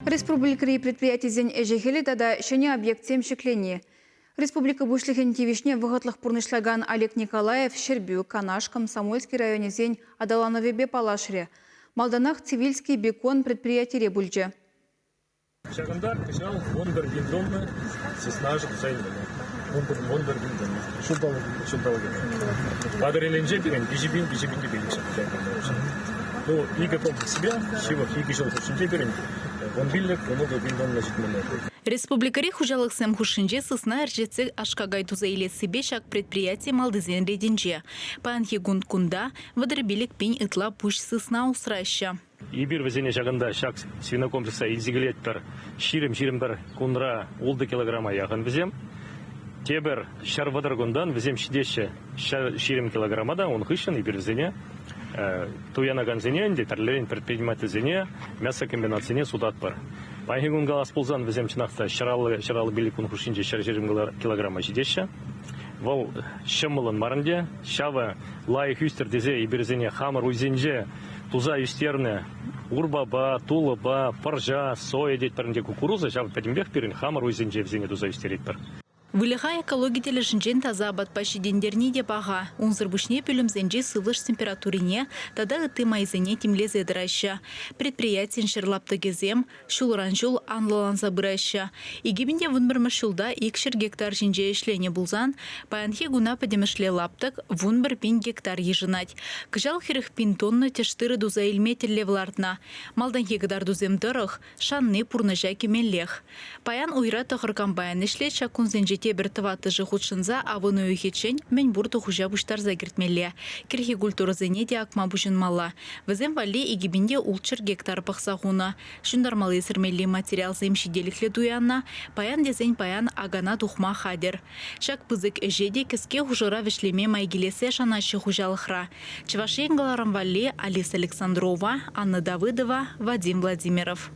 Республикари предприятизен эжехели тада шене объект семшеклене. Республика бушлихен тивишне выготлых пурнышлаган Олег Николаев Щербю, Канаш, Комсомольский районе зень Адалановебе Палашре. Малданах цивильский бекон предприятие бульджи. Шагындар кышал 11 виндомны сеснажып зайнылы. 11 виндомны. Шулдалы. Бадыреленже деген бижибинде белгisi жайнылы. Ну, игі комплекс себя, шивах игі жыл хушинже берін, 10 биллік, 10 виндомны житмелі. Республикари хужалық сэм хушинже сысна әржетсі ашқағай тузайле себе шак предприятие малдызен рединже. Панхи гунд-кунда вадырбилік пень ытла пуш сысна усраща. Ибир везене шагында шак свинокомплекса изигілеттір, ширим-бір кунра 10 килограмма яғын везем. Тебір шар вадыргундан везем шидеші ширим килограммада, он хышын ибир везене. Туянаган зене, детарлерин предприниматель зене, мясокомбинат зене судат бар. Пайгун галас ползан везем чинахта шаралы биликун хушинже шаржерим килограмма жидеща. Вол шымылын марынде, шава лай хюстер дезе иберзене хамыр уйзенже, туза юстерне, урбаба, тулаба, паржа, соя детпарынде кукуруза, шава пәдімбек перін хамыр уйзенже взене туза юстерет бар. Вылыға экология телешінжен таза батпашы дендеріне де баға. Унзыр бүшне пүлімзенже сывыш температурине, тада ыты майзене тимлезе дыраща. Предприятиен шырлапты кезем, шулыран жол анлалан забыраща. Игебінде вунбір шулда 2 гектар жинже ішлене бұлзан, паянхе гуна падемішле лаптық 1 гектар ежынать. Кыжал херіх пин тонны тештыры дуза илметелле влартна. Малдан хегдар дузем дырых, шанны пурныжа кемеллех. Паян уйра тұғыр баян ішлет шакунзенже тебір тываты жығутшынза авыны үйхетшен мен бұрды хужа бұштар загертмелі. Кірхи культуры зене де акма бұжынмала. Візем валли егебінде улчыр гектар пақсағуна. Шындармалы сірмелі материал земшиделіклі дуянна, паян дезен паян агана тухма хадер. Шак пызык әжеде кіске хужыра вішлеме майгелесе шанашы хужалықра. Чывашен галарам валли Алиса Александрова, Анна Давыдова, Вадим Владимиров.